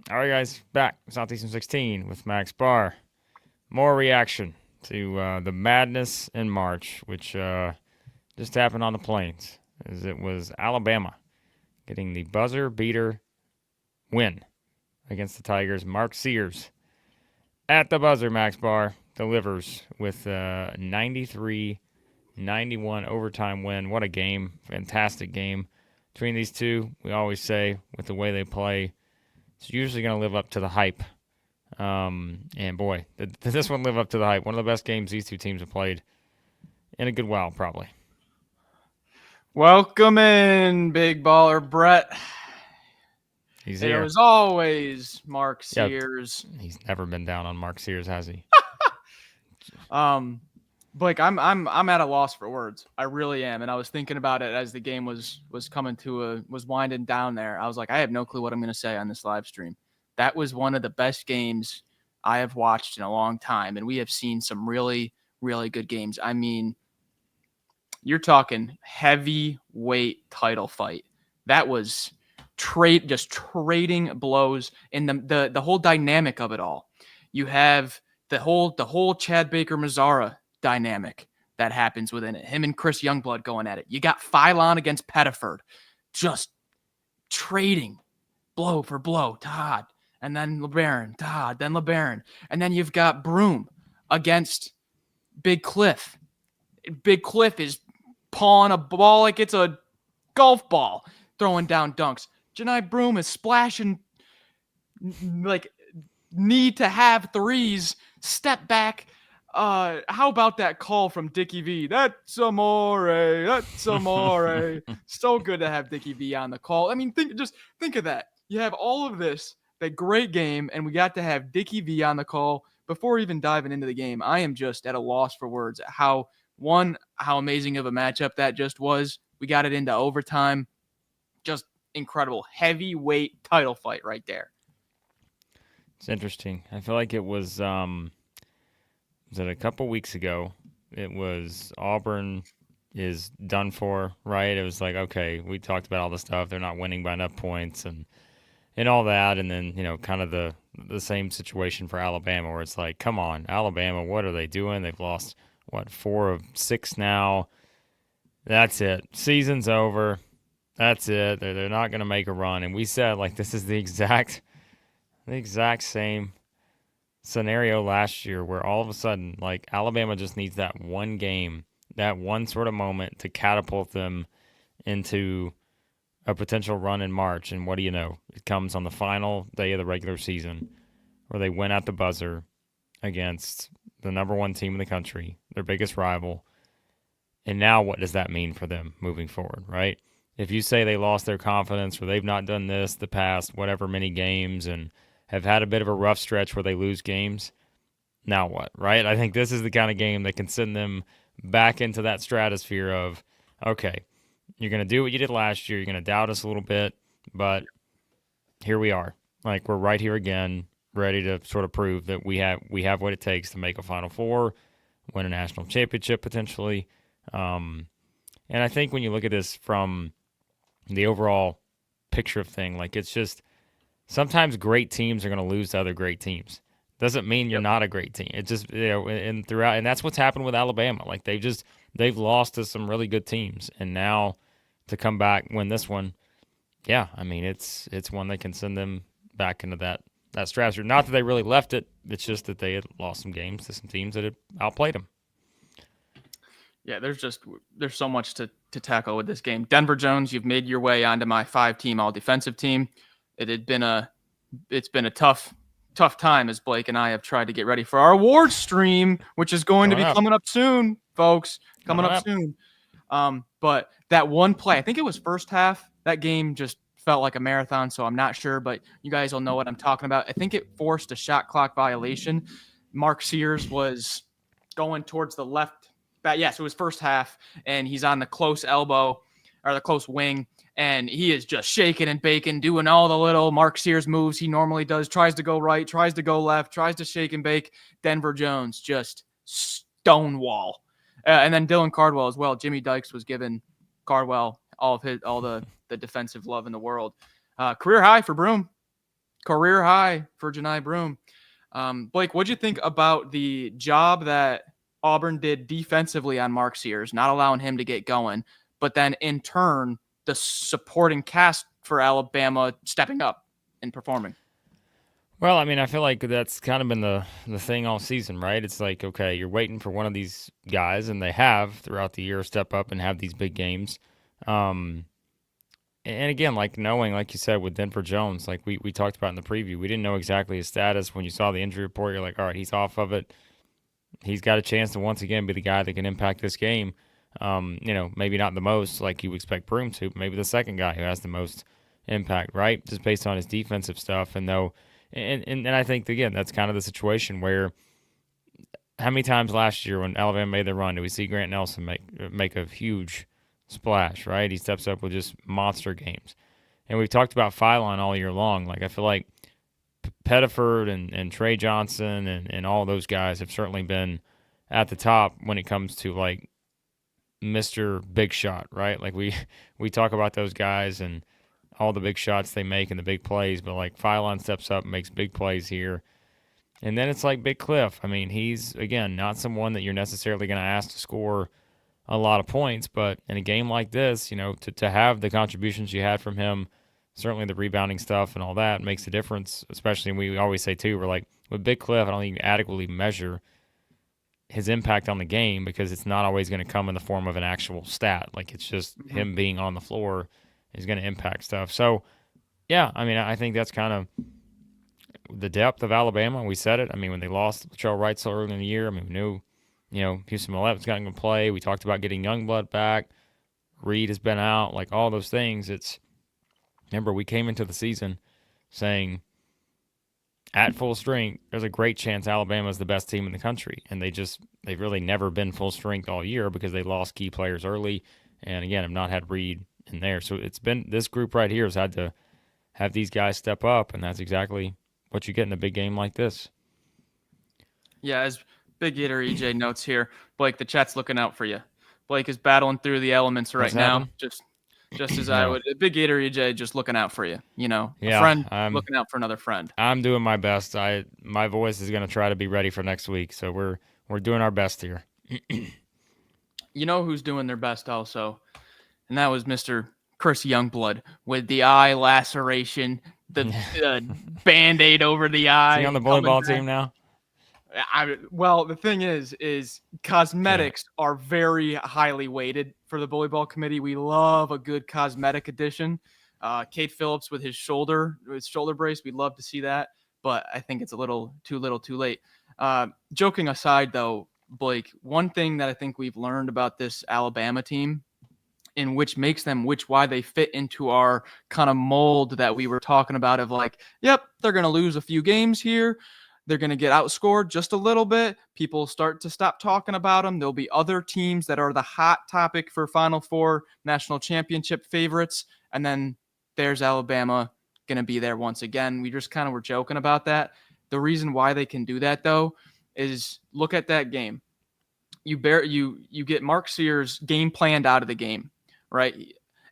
All right, guys, back Southeastern 16 with Max Barr. More reaction to the madness in March, which just happened on the plains, as it was Alabama getting the buzzer beater win against the Tigers. Mark Sears at the buzzer. Max Barr delivers with a 93-91 overtime win. What a game. Fantastic game between these two. We always say with the way they play, it's usually going to live up to the hype. And boy, did this one live up to the hype. One of the best games these two teams have played in a good while, probably. Welcome in, big baller Brett. He's here. It was always Mark Sears. Yeah, he's never been down on Mark Sears, has he? Blake, I'm at a loss for words. I really am, and I was thinking about it as the game was winding down there. I was like, I have no clue what I'm going to say on this live stream. That was one of the best games I have watched in a long time, and we have seen some really, really good games. I mean, you're talking heavyweight title fight. That was just trading blows in the whole dynamic of it all. You have the whole Chad Baker Mazzara dynamic that happens within it. Him and Chris Youngblood going at it. You got Philon against Pettiford, just trading blow for blow. Tahaad, and then Labaron. Tahaad, then Labaron, and then you've got Broome against Big Cliff. Big Cliff is pawing a ball like it's a golf ball, throwing down dunks. Johni Broome is splashing like need to have threes, step back. How about that call from Dickie V? That's amore. That's amore. So good to have Dickie V on the call. I mean, think of that. You have all of this, that great game, and we got to have Dickie V on the call. Before even diving into the game, I am just at a loss for words at how amazing of a matchup that just was. We got it into overtime. Just incredible. Heavyweight title fight right there. It's interesting. I feel like it was a couple weeks ago? It was Auburn is done for, right? It was like, okay, we talked about all the stuff. They're not winning by enough points and all that. And then, kind of the same situation for Alabama where it's like, come on, Alabama, what are they doing? They've lost, 4 of 6 now. That's it. Season's over. That's it. They're not going to make a run. And we said, like, this is the exact same scenario last year where all of a sudden, like, Alabama just needs that one game, that one sort of moment to catapult them into a potential run in March. And what do you know? It comes on the final day of the regular season where they win at the buzzer against the number one team in the country, their biggest rival. And now what does that mean for them moving forward, right? If you say they lost their confidence or they've not done this the past whatever many games and have had a bit of a rough stretch where they lose games, now what, right? I think this is the kind of game that can send them back into that stratosphere of, okay, you're going to do what you did last year. You're going to doubt us a little bit, but here we are. Like, we're right here again, ready to sort of prove that we have what it takes to make a Final Four, win a national championship potentially. And I think when you look at this from the overall picture of thing, like, it's just sometimes great teams are going to lose to other great teams. Doesn't mean you're not a great team. It just, and throughout, and that's what's happened with Alabama. Like, they've lost to some really good teams, and now to come back win this one, yeah, I mean, it's one that can send them back into that stratosphere. Not that they really left it. It's just that they had lost some games to some teams that had outplayed them. Yeah, there's so much to tackle with this game. Denver Jones, you've made your way onto my 5-team all-defensive team. It's been a tough time as Blake and I have tried to get ready for our awards stream, which is going to be coming up soon, folks. Coming up soon. But that one play, I think it was first half, that game just felt like a marathon, so I'm not sure, but you guys will know what I'm talking about. I think it forced a shot clock violation. Mark Sears was going towards the left. Yes, it was first half, and he's on the close elbow or the close wing, and he is just shaking and baking, doing all the little Mark Sears moves he normally does, tries to go right, tries to go left, tries to shake and bake. Denver Jones just stonewall. And then Dylan Cardwell as well. Jimmy Dykes was giving Cardwell all the defensive love in the world. Career high for Broome. Career high for Johni Broome. Blake, what'd you think about the job that Auburn did defensively on Mark Sears, not allowing him to get going, but then in turn, the supporting cast for Alabama stepping up and performing? Well, I mean, I feel like that's kind of been the thing all season, right? It's like, okay, you're waiting for one of these guys, and they have throughout the year step up and have these big games. Um, and again, like knowing, like you said, with Denver Jones, like we talked about in the preview, we didn't know exactly his status. When you saw the injury report, you're like, all right, he's off of it. He's got a chance to once again be the guy that can impact this game. Maybe not the most like you expect Broome to, but maybe the second guy who has the most impact, right? Just based on his defensive stuff. And I think, again, that's kind of the situation where how many times last year when Alabama made their run did we see Grant Nelson make a huge splash, right? He steps up with just monster games. And we've talked about Philon all year long. Like, I feel like Pettiford and Trey Johnson and all those guys have certainly been at the top when it comes to, like, Mr. Big Shot, right? Like, we talk about those guys and all the big shots they make and the big plays, but, like, Philon steps up and makes big plays here. And then it's like Big Cliff. I mean, he's, again, not someone that you're necessarily going to ask to score a lot of points, but in a game like this, to have the contributions you had from him, certainly the rebounding stuff and all that makes a difference, especially we always say, too, we're like, with Big Cliff, I don't think you adequately measure his impact on the game because it's not always going to come in the form of an actual stat. Like, it's just him being on the floor is going to impact stuff. So, yeah, I mean, I think that's kind of the depth of Alabama. We said it. I mean, when they lost Latrell Wright so early in the year, I mean, we knew, Houston Millett's was going to play. We talked about getting Youngblood back. Reed has been out. Like, all those things. Remember, we came into the season saying at full strength, there's a great chance Alabama is the best team in the country. And they've really never been full strength all year because they lost key players early. And again, have not had Reed in there. So it's been this group right here has had to have these guys step up, and that's exactly what you get in a big game like this. Yeah, as Big Eater EJ notes here, Blake, the chat's looking out for you. Blake is battling through the elements right now. Just as I would. Big Eater EJ just looking out for you. A friend looking out for another friend. I'm doing my best. My voice is going to try to be ready for next week, so we're doing our best here. You know who's doing their best also, and that was Mr. Chris Youngblood with the eye laceration, the Band-Aid over the eye. Is he on the volleyball team now? Well, the thing is cosmetics are very highly weighted for the volleyball committee. We love a good cosmetic addition. Kate Phillips with his shoulder brace, we'd love to see that, but I think it's a little too late. Joking aside, though, Blake, one thing that I think we've learned about this Alabama team, in which makes them why they fit into our kind of mold that we were talking about of like, yep, they're going to lose a few games here. They're going to get outscored just a little bit. People start to stop talking about them. There'll be other teams that are the hot topic for Final Four national championship favorites. And then there's Alabama going to be there once again. We just kind of were joking about that. The reason why they can do that, though, is look at that game. You get Mark Sears game planned out of the game, right?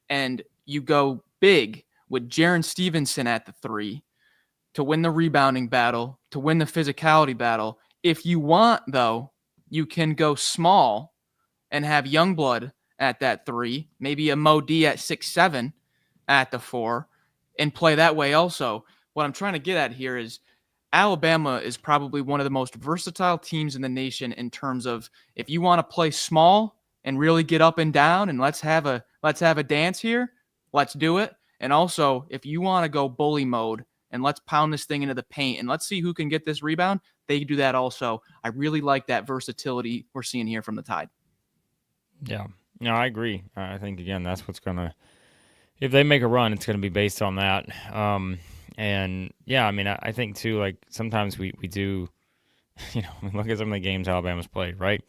And you go big with Jaron Stevenson at the 3 to win the rebounding battle, to win the physicality battle. If you want, though, you can go small and have Youngblood at that 3, maybe a Mo D at 6'7" at the 4, and play that way also. What I'm trying to get at here is Alabama is probably one of the most versatile teams in the nation in terms of if you want to play small and really get up and down and let's have a dance here, let's do it. And also, if you want to go bully mode and let's pound this thing into the paint and let's see who can get this rebound, they do that also. I really like that versatility we're seeing here from the Tide. Yeah. No, I agree. I think, again, that's what's going to – if they make a run, it's going to be based on that. And, yeah, I mean, I think, too, like, sometimes we do – look at some of the games Alabama's played, right?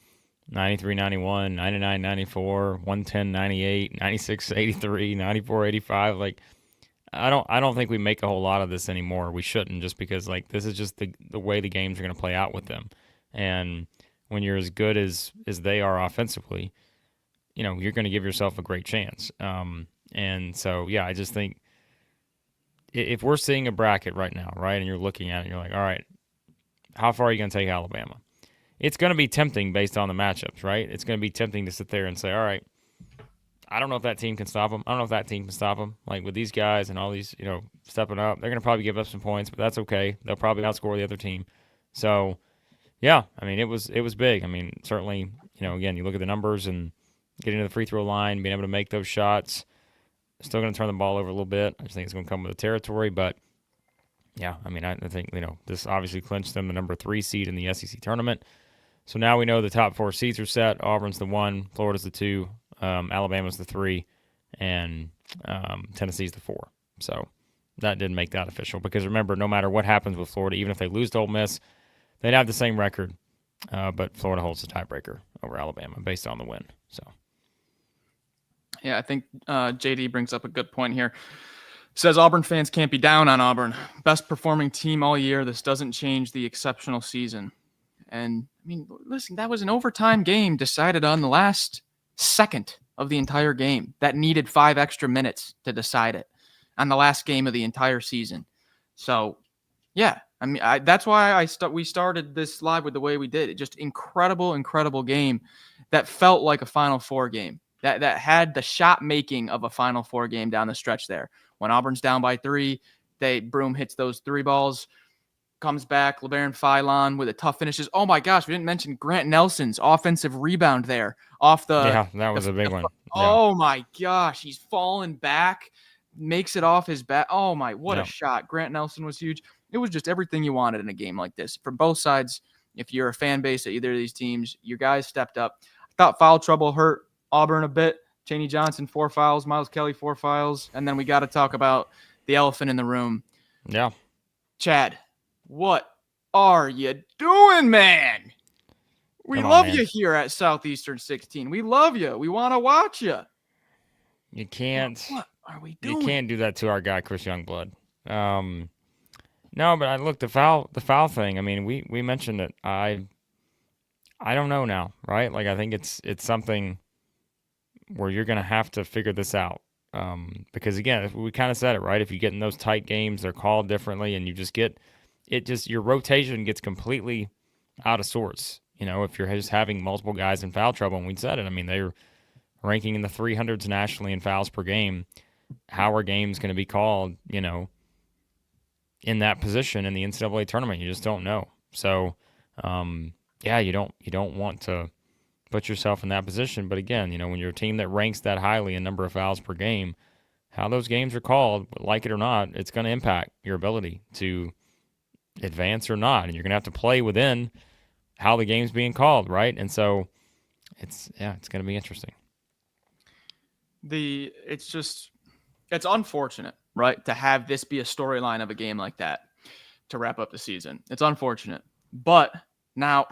93-91, 99-94, 110-98, 96-83, 94-85. Like, I don't think we make a whole lot of this anymore. We shouldn't, just because, like, this is just the way the games are going to play out with them. And when you're as good as they are offensively, you're going to give yourself a great chance. And so, yeah, I just think if we're seeing a bracket right now, right, and you're looking at it, you're like, all right, how far are you going to take Alabama? It's going to be tempting based on the matchups, right? It's going to be tempting to sit there and say, all right, I don't know if that team can stop them. I don't know if that team can stop them. Like with these guys and all these, stepping up, they're going to probably give up some points, but that's okay. They'll probably outscore the other team. So, yeah, I mean, it was big. I mean, certainly, again, you look at the numbers and getting to the free throw line, being able to make those shots. Still going to turn the ball over a little bit. I just think it's going to come with the territory, but yeah, I mean, I think this obviously clinched them the number 3 seed in the SEC tournament. So now we know the top 4 seeds are set. Auburn's the 1, Florida's the 2, Alabama's the 3, and Tennessee's the 4. So that didn't make that official because remember, no matter what happens with Florida, even if they lose to Ole Miss, they'd have the same record, but Florida holds the tiebreaker over Alabama based on the win. So. Yeah, I think JD brings up a good point here. Says Auburn fans can't be down on Auburn. Best performing team all year. This doesn't change the exceptional season. And, I mean, listen, that was an overtime game decided on the last second of the entire game. That needed 5 extra minutes to decide it on the last game of the entire season. So, yeah, I mean, that's why we started this live with the way we did. It just incredible, incredible game that felt like a Final Four game. That had the shot making of a Final Four game down the stretch there. When Auburn's down by 3, Broome hits those 3 balls, comes back, Labaron Philon with a tough finishes. Oh my gosh, we didn't mention Grant Nelson's offensive rebound there off the. Yeah, that was a big one. Oh my gosh, he's falling back, makes it off his back. Oh my, what a shot! Grant Nelson was huge. It was just everything you wanted in a game like this from both sides. If you're a fan base at either of these teams, your guys stepped up. I thought foul trouble hurt Auburn a bit. Chaney Johnson, 4 fouls. Miles Kelly, 4 fouls. And then we got to talk about the elephant in the room. Yeah. Chad, what are you doing, man? We love you here at Southeastern 16. We love you. We want to watch you. You can't. What are we doing? You can't do that to our guy, Chris Youngblood. No, but I look, the foul thing. I mean, we mentioned it. I don't know now, right? Like, I think it's something where you're going to have to figure this out. Because again, we kind of said it, right? If you get in those tight games, they're called differently and you just get your rotation gets completely out of sorts. If you're just having multiple guys in foul trouble, and we said it, I mean, they're ranking in the 300s nationally in fouls per game. How are games going to be called, in that position in the NCAA tournament? You just don't know. So, yeah, you don't want to put yourself in that position. But again, when you're a team that ranks that highly in number of fouls per game, how those games are called, like it or not, it's going to impact your ability to advance or not. And you're going to have to play within how the game's being called, right? And so it's going to be interesting. It's unfortunate, right, to have this be a storyline of a game like that to wrap up the season. It's unfortunate. But now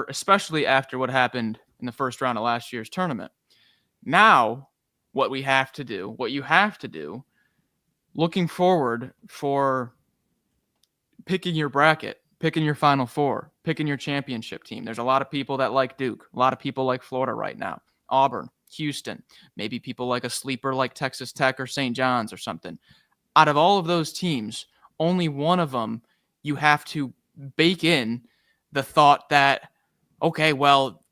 especially after what happened in the first round of last year's tournament, now what you have to do, looking forward for picking your bracket, picking your Final Four, picking your championship team. There's a lot of people that like Duke, a lot of people like Florida right now, Auburn, Houston, maybe people like a sleeper like Texas Tech or St. John's or something. Out of all of those teams, only one of them you have to bake in the thought that, okay, well,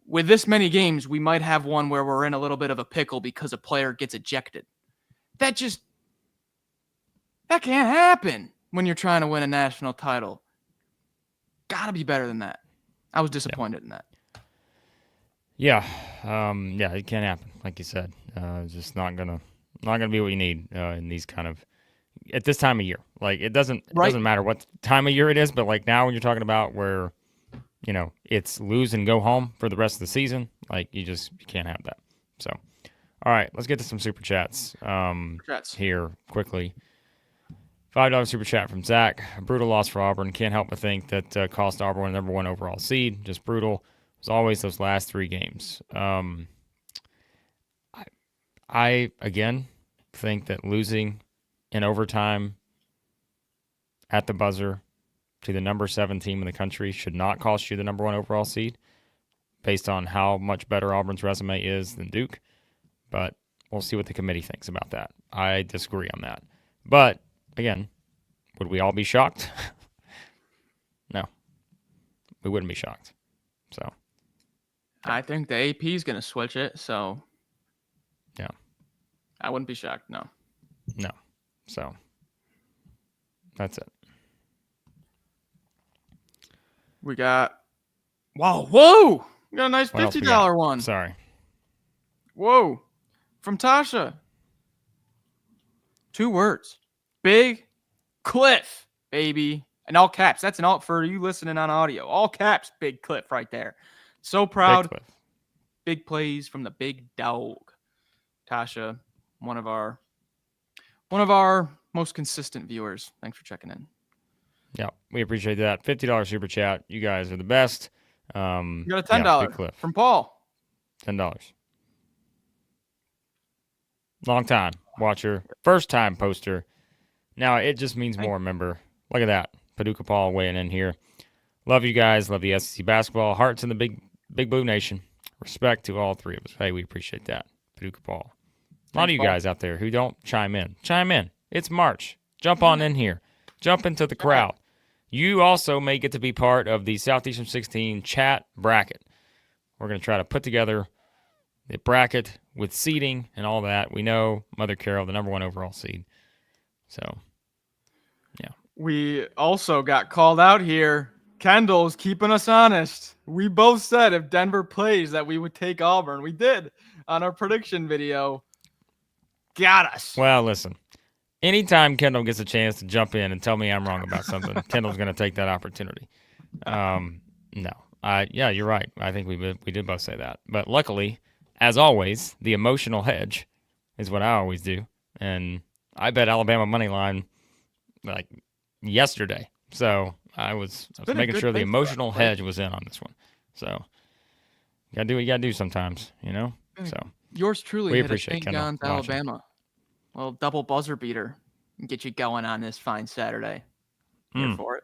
with this many games, we might have one where we're in a little bit of a pickle because a player gets ejected. That can't happen when you're trying to win a national title. Gotta be better than that. I was disappointed in that. Yeah. It can't happen, like you said. It's just not gonna be what you need in these kind of at this time of year. Like it doesn't matter what time of year it is, but like now when you're talking about where it's lose and go home for the rest of the season, like you can't have that. So, all right, let's get to some super chats. Here quickly. $5 super chat from Zach. A brutal loss for Auburn. Can't help but think that cost Auburn the number 1 overall seed. Just brutal. It was always those last 3 games. I again think that losing in overtime at the buzzer to the number 7 team in the country should not cost you the number 1 overall seed based on how much better Auburn's resume is than Duke. But we'll see what the committee thinks about that. I disagree on that. But again, would we all be shocked? No, we wouldn't be shocked. So I think the AP is going to switch it, so yeah, I wouldn't be shocked. No. So that's it. We got whoa! We got a nice What else we $50 got? one. Sorry. Whoa. From Tasha. 2 words. Big Cliff, baby. In all caps. That's an alt for you listening on audio. All caps, Big Cliff right there. So proud. Big plays from the big dog. Tasha, one of our most consistent viewers. Thanks for checking in. Yeah, we appreciate that. $50 super chat. You guys are the best. You got a $10 from Paul. $10. Long time watcher, first time poster. Now it just means more. Remember, look at that. Paducah Paul weighing in here. Love you guys. Love the SEC basketball. Hearts in the big blue nation. Respect to all 3 of us. Hey, we appreciate that. Paducah Paul. A lot of you guys out there who don't chime in. Chime in. It's March. Jump on in here. Jump into the crowd. You also may get to be part of the Southeastern 16 chat bracket. We're going to try to put together the bracket with seeding and all that. We know Mother Carol, the #1 overall seed. So, yeah. We also got called out here. Kendall's keeping us honest. We both said if Denver plays that we would take Auburn. We did on our prediction video. Got us. Well, listen. Anytime Kendall gets a chance to jump in and tell me I'm wrong about something, Kendall's going to take that opportunity. No. Yeah, you're right. I think we did both say that. But luckily, as always, the emotional hedge is what I always do. And I bet Alabama money line like yesterday. So I was making sure the emotional hedge was in on this one. So you got to do what you got to do sometimes, you know? So yours truly we hit appreciate St. Kendall John's, Alabama. Well, double buzzer beater and get you going on this fine Saturday. Here for it.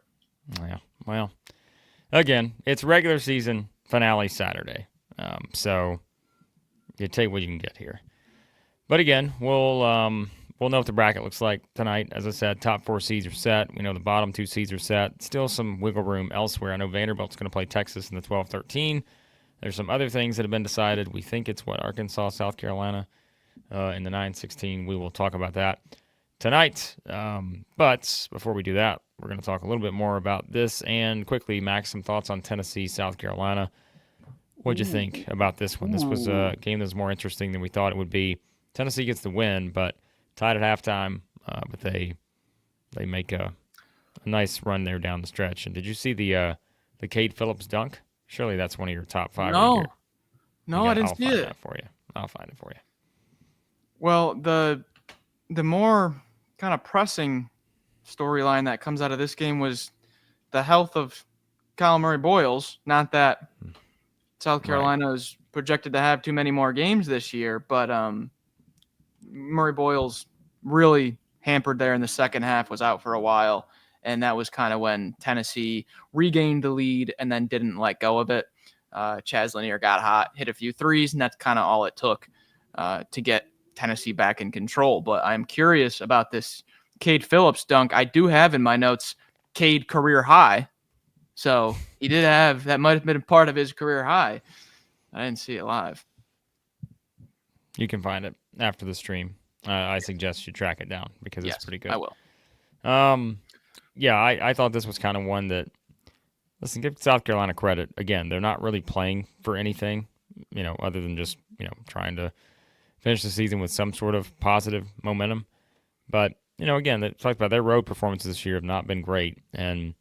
Yeah. Well, again, it's regular season finale Saturday. So you take what you can get here. But again, we'll know what the bracket looks like tonight. As I said, top 4 seeds are set. We know the bottom 2 seeds are set. Still some wiggle room elsewhere. I know Vanderbilt's going to play Texas in the 12-13. There's some other things that have been decided. We think it's Arkansas, South Carolina in the 9-16. We will talk about that tonight. But before we do that, we're going to talk a little bit more about this. And quickly, Max, some thoughts on Tennessee, South Carolina. What'd you think about this one? This was a game that was more interesting than we thought it would be. Tennessee gets the win, but tied at halftime. But they make a nice run there down the stretch. And did you see the Cade Phillips dunk? Surely that's one of your top 5. No, I didn't see it. I'll find it for you. Well, the more kind of pressing storyline that comes out of this game was the health of Kyle Murray-Boyles. Not that South Carolina is projected to have too many more games this year, but Murray-Boyles really hampered there in the second half, was out for a while, and that was kind of when Tennessee regained the lead and then didn't let go of it. Chaz Lanier got hot, hit a few threes, and that's kind of all it took to get Tennessee back in control. But I'm curious about this Cade Phillips dunk. I do have in my notes Cade career high. So he did have, that might have been a part of his career high. I didn't see it live. You can find it after the stream. I suggest you track it down because it's pretty good. I will. Yeah, I thought this was kind of one that, listen, give South Carolina credit. Again, they're not really playing for anything, other than just, trying to finish the season with some sort of positive momentum. But, again, they talked about their road performances this year have not been great. And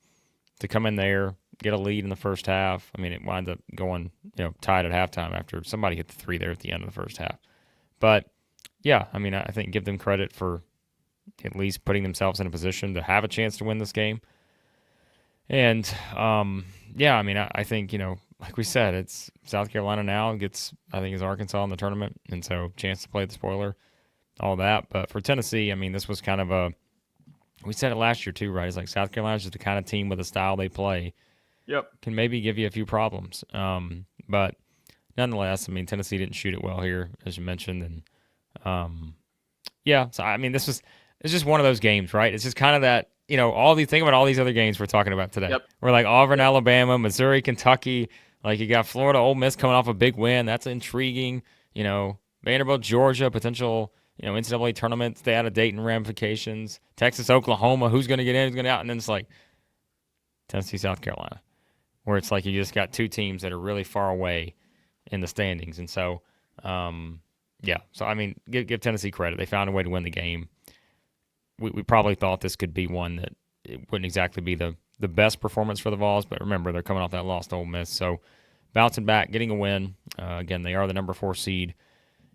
to come in there, get a lead in the first half, it wound up going, tied at halftime after somebody hit the 3 there at the end of the first half. But, yeah, I think give them credit for at least putting themselves in a position to have a chance to win this game. And, I think, like we said, it's South Carolina now gets, I think, is Arkansas in the tournament. And so chance to play the spoiler, all that. But for Tennessee, this was kind of we said it last year too, right? It's like South Carolina's just the kind of team with the style they play. Yep. Can maybe give you a few problems. But nonetheless, Tennessee didn't shoot it well here, as you mentioned. And, so, this was, it's just one of those games, right? It's just kind of that, think about all these other games we're talking about today. Yep. We're like Auburn, Alabama, Missouri, Kentucky. Like you got Florida, Ole Miss coming off a big win. That's intriguing. Vanderbilt, Georgia, potential, NCAA tournament, stay out of Dayton ramifications. Texas, Oklahoma, who's going to get in, who's going to out. And then it's like Tennessee, South Carolina, where it's like you just got two teams that are really far away in the standings. And so, yeah. So, I mean, give Tennessee credit. They found a way to win the game. We probably thought this could be one that it wouldn't exactly be the best performance for the Vols, but remember, they're coming off that loss to Ole Miss. So, bouncing back, getting a win. Again, they are the number 4 seed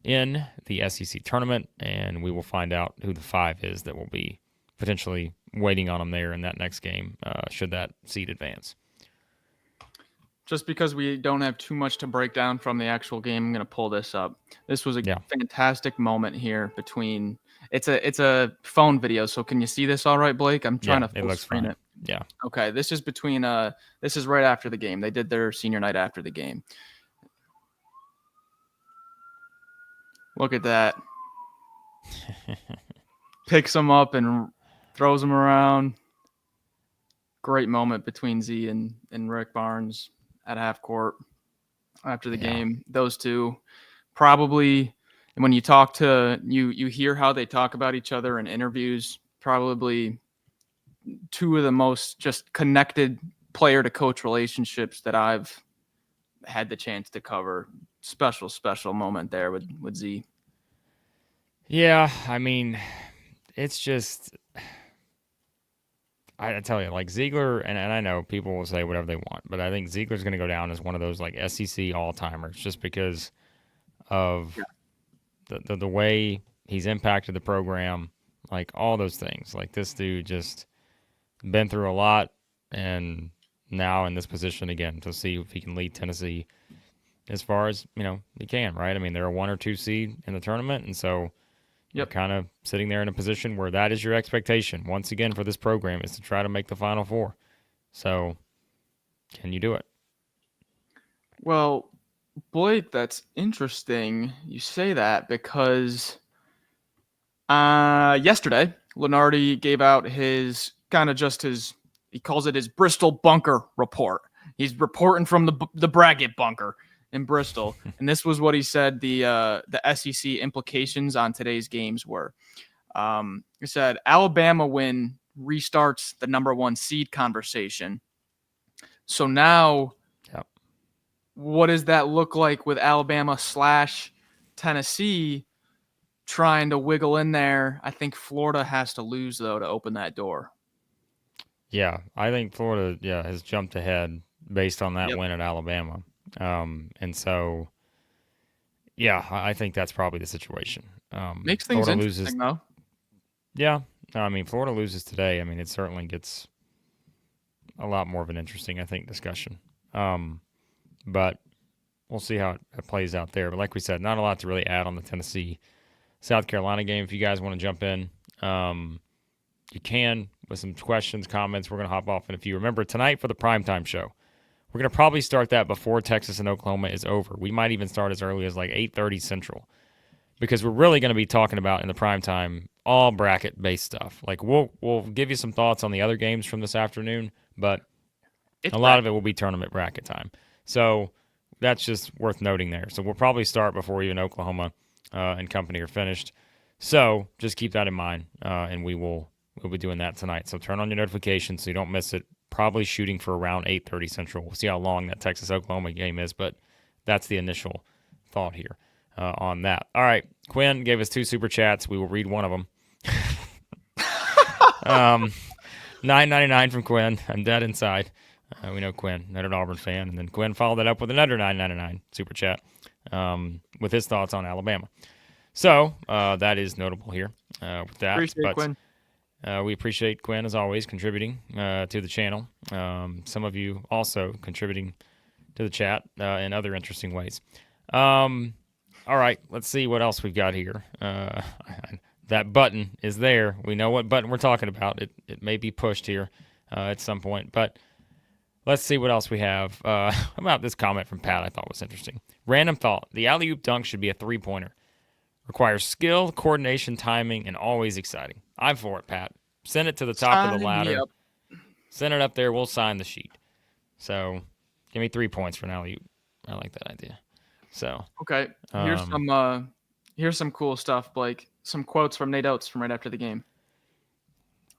in the SEC tournament, and we will find out who the 5 is that will be potentially waiting on them there in that next game, should that seed advance. Just because we don't have too much to break down from the actual game, I'm going to pull this up. This was a fantastic moment here between – it's a phone video, so can you see this all right, Blake? I'm trying to full screen it. Yeah. Okay, this is between this is right after the game. They did their senior night after the game. Look at that. Picks him up and throws him around. Great moment between Z and Rick Barnes at half court after the game. Those two probably, and when you talk to you hear how they talk about each other in interviews, probably two of the most just connected player to coach relationships that I've had the chance to cover. Special moment there with Z. Yeah, I mean, it's just, I tell you, like Zeigler, and I know people will say whatever they want, but I think Ziegler's going to go down as one of those like SEC all-timers just because of the way he's impacted the program, like all those things. Like this dude just been through a lot and now in this position again to see if he can lead Tennessee as far as, he can, right? I mean, they're a 1 or 2 seed in the tournament, and so you're kind of sitting there in a position where that is your expectation, once again, for this program, is to try to make the Final Four. So, can you do it? Well, Blake, that's interesting you say that because yesterday, Lunardi gave out his he calls it his Bristol bunker report. He's reporting from the bracket bunker in Bristol. And this was what he said the SEC implications on today's games were. He said, Alabama win restarts the number 1 seed conversation. So now, what does that look like with Alabama / Tennessee trying to wiggle in there? I think Florida has to lose, though, to open that door. Yeah, I think Florida, has jumped ahead based on that win at Alabama. And so, I think that's probably the situation. Makes things Florida interesting, though. Yeah. I mean, Florida loses today. I mean, it certainly gets a lot more of an interesting, I think, discussion. But we'll see how it plays out there. But like we said, not a lot to really add on the Tennessee-South Carolina game. If you guys want to jump in, you can with some questions, comments. We're going to hop off in a few. Remember, tonight for the primetime show, we're going to probably start that before Texas and Oklahoma is over. We might even start as early as like 8:30 Central because we're really going to be talking about in the primetime all bracket-based stuff. Like we'll give you some thoughts on the other games from this afternoon, but a lot of it will be tournament bracket time. So that's just worth noting there. So we'll probably start before even Oklahoma and company are finished. So just keep that in mind, and we'll be doing that tonight. So turn on your notifications so you don't miss it. Probably shooting for around 8:30 Central. We'll see how long that Texas-Oklahoma game is, but that's the initial thought here on that. All right, Quinn gave us 2 super chats. We will read one of them. $9.99 from Quinn. I'm dead inside. We know Quinn, another Auburn fan, and then Quinn followed it up with another $9.99 super chat with his thoughts on Alabama. So that is notable here with that. Appreciate Quinn. We appreciate Quinn, as always, contributing to the channel. Some of you also contributing to the chat in other interesting ways. All right, let's see what else we've got here. That button is there. We know what button we're talking about. It may be pushed here at some point, but let's see what else we have. About this comment from Pat I thought was interesting. Random thought. The alley-oop dunk should be a three-pointer. Requires skill, coordination, timing, and always exciting. I'm for it, Pat. Send it to the top of the Sign me ladder. up. Send it up there. We'll sign the sheet. So give me 3 points for now. I like that idea. So Okay, here's some cool stuff, Blake. Some quotes from Nate Oates from right after the game.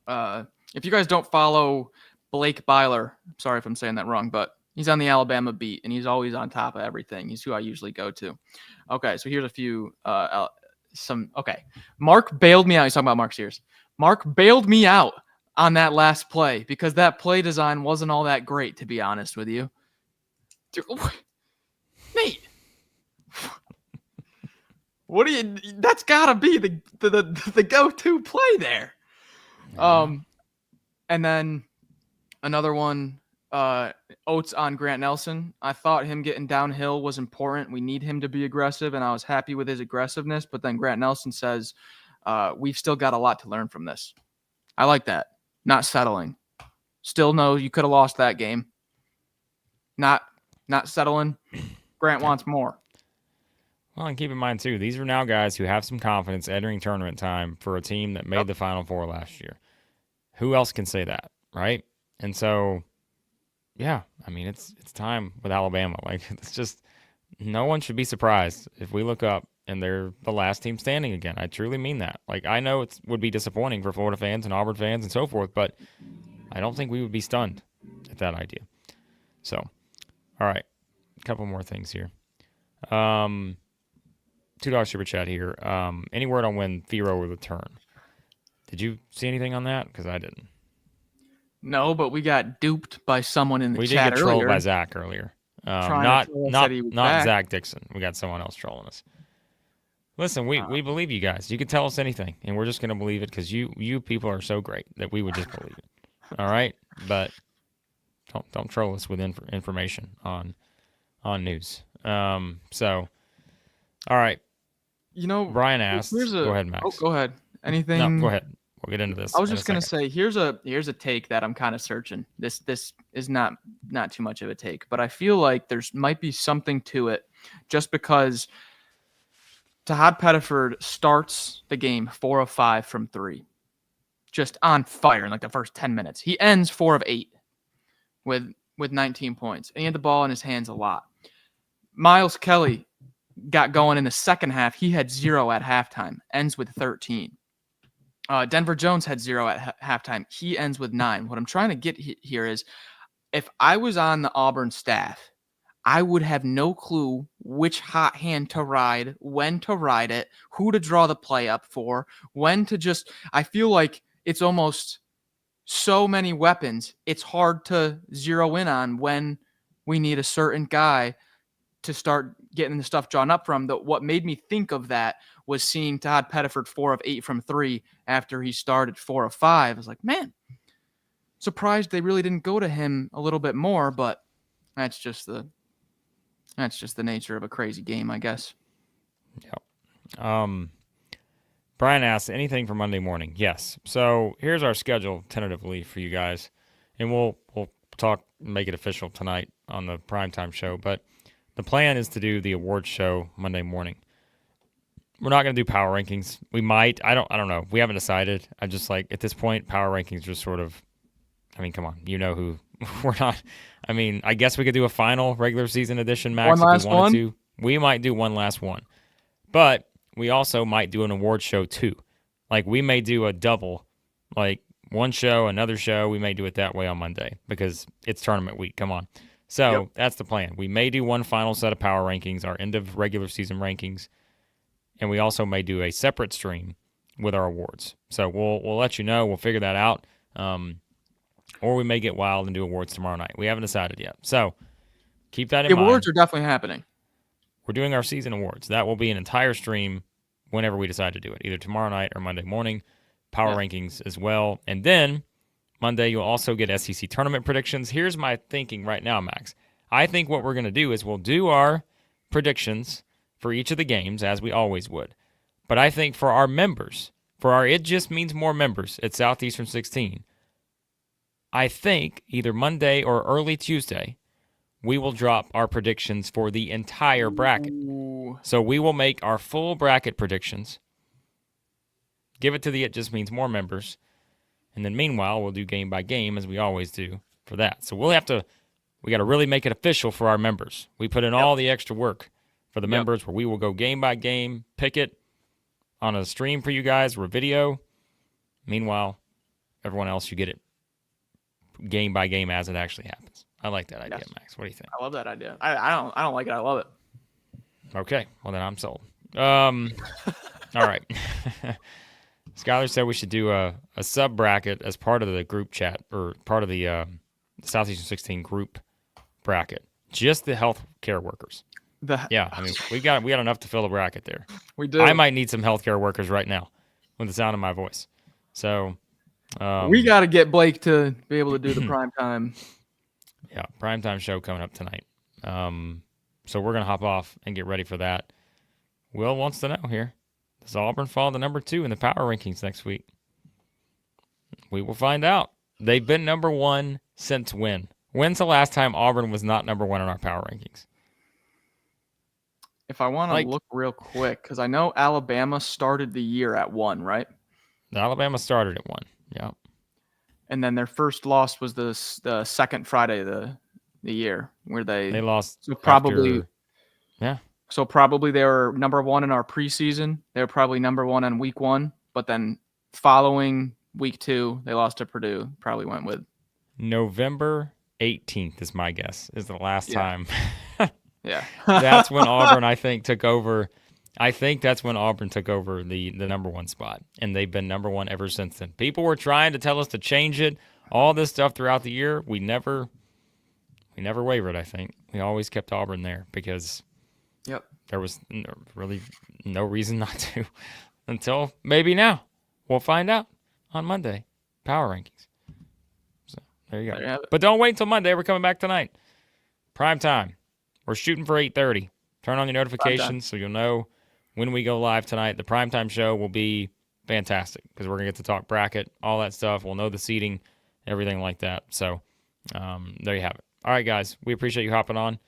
If you guys don't follow Blake Byler, sorry if I'm saying that wrong, but he's on the Alabama beat, and he's always on top of everything. He's who I usually go to. Okay, so here's a few. Mark bailed me out. He's talking about Mark Sears. Mark bailed me out on that last play because that play design wasn't all that great, to be honest with you. Dude, Nate, what do you? That's gotta be the go-to play there. And then another one, Oates on Grant Nelson. I thought him getting downhill was important. We need him to be aggressive, and I was happy with his aggressiveness. But then Grant Nelson says, we've still got a lot to learn from this. I like that. Not settling. Still know you could have lost that game. Not settling. Grant wants more. Well, and keep in mind, too, these are now guys who have some confidence entering tournament time for a team that made the Final Four last year. Who else can say that, right? And so, yeah, I mean, it's time with Alabama. Like, it's just no one should be surprised if we look up and they're the last team standing again. I truly mean that. Like, I know it would be disappointing for Florida fans and Auburn fans and so forth, but I don't think we would be stunned at that idea. So, all right, a couple more things here. $2 super chat here. Any word on when Firo will return? Did you see anything on that? Because I didn't. No, but we got duped by someone in the we chat did get trolled earlier. by Zach earlier. Not Zach Dixon. We got someone else trolling us. Listen, we believe you guys. You can tell us anything, and we're just going to believe it because you people are so great that we would just believe it. All right? But don't troll us with information on news. So, all right. You know, Brian asked. Go ahead, Max. Oh, go ahead. Anything? No, go ahead. We'll get into this. I was just gonna say, here's a take that I'm kind of searching. This is not too much of a take, but I feel like there's might be something to it, just because Tahaad Pettiford starts the game 4 of 5 from 3, just on fire in like the first 10 minutes. He ends 4 of 8 with 19 points, and he had the ball in his hands a lot. Miles Kelly got going in the second half. He had 0 at halftime, ends with 13. Denver Jones had 0 at halftime. He ends with 9. What I'm trying to get here is, if I was on the Auburn staff, I would have no clue which hot hand to ride, when to ride it, who to draw the play up for, when to just – I feel like it's almost so many weapons. It's hard to zero in on when we need a certain guy to start getting the stuff drawn up from. What made me think of that was seeing Tahaad Pettiford 4 of 8 from 3 after he started 4 of 5. I was like, man, surprised they really didn't go to him a little bit more, but that's just the nature of a crazy game, I guess. Yeah. Brian asks, anything for Monday morning? Yes. So here's our schedule tentatively for you guys, and we'll make it official tonight on the primetime show, but the plan is to do the awards show Monday morning. We're not going to do power rankings. We might. I don't know. We haven't decided. I'm just like, at this point, power rankings are sort of, I mean, come on. You know who we're not. I mean, I guess we could do a final regular season edition, Max, if we wanted to. We might do one last one. But we also might do an awards show too. Like, we may do a double, like one show, another show. We may do it that way on Monday because it's tournament week. Come on. So That's the plan. We may do one final set of power rankings, our end of regular season rankings, and we also may do a separate stream with our awards. So we'll let you know. We'll figure that out. Or we may get wild and do awards tomorrow night. We haven't decided yet. So keep that in mind. The awards are definitely happening. We're doing our season awards. That will be an entire stream whenever we decide to do it, either tomorrow night or Monday morning. Power rankings as well. And then Monday, you'll also get SEC tournament predictions. Here's my thinking right now, Max. I think what we're going to do is we'll do our predictions for each of the games, as we always would. But I think for our members, It Just Means More members at Southeastern 16, I think either Monday or early Tuesday, we will drop our predictions for the entire bracket. Ooh. So we will make our full bracket predictions Give it to the It Just Means More members. And then meanwhile, we'll do game by game as we always do for that. So we got to really make it official for our members. We put in all the extra work for the members where we will go game by game, pick it on a stream for you guys or a video. Meanwhile, everyone else, you get it game by game as it actually happens. I like that idea, Max. What do you think? I love that idea. I don't like it. I love it. Okay. Well, then I'm sold. All right. Skylar said we should do a sub bracket as part of the group chat or part of the Southeastern 16 group bracket. Just the healthcare workers. Yeah, I mean we got enough to fill a bracket there. We do. I might need some healthcare workers right now with the sound of my voice. So we got to get Blake to be able to do the prime time. Yeah, primetime show coming up tonight. So we're gonna hop off and get ready for that. Will wants to know here: does Auburn fall to number 2 in the power rankings next week? We will find out. They've been number 1 since when? When's the last time Auburn was not number 1 in our power rankings? If I want to look real quick, because I know Alabama started the year at 1, right? Alabama started at 1. Yeah. And then their first loss was the second Friday of the year where they lost. So probably, yeah. So probably they were number 1 in our preseason. They were probably number 1 in week 1, but then following week 2, they lost to Purdue. Probably went with November 18th is my guess. Is the last time. Yeah. That's when Auburn, I think, took over. I think that's when Auburn took over the number 1 spot, and they've been number 1 ever since then. People were trying to tell us to change it, all this stuff throughout the year. We never wavered, I think. We always kept Auburn there because there was really no reason not to until maybe now. We'll find out on Monday. Power rankings. So there you go. But don't wait until Monday. We're coming back tonight. Prime time. We're shooting for 8:30. Turn on your notifications so you'll know when we go live tonight. The primetime show will be fantastic because we're going to get to talk bracket, all that stuff. We'll know the seating, everything like that. So there you have it. All right, guys. We appreciate you hopping on.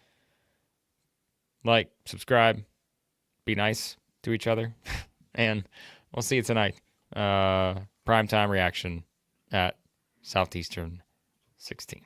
Like, subscribe, be nice to each other, and we'll see you tonight. Primetime reaction at Southeastern 16.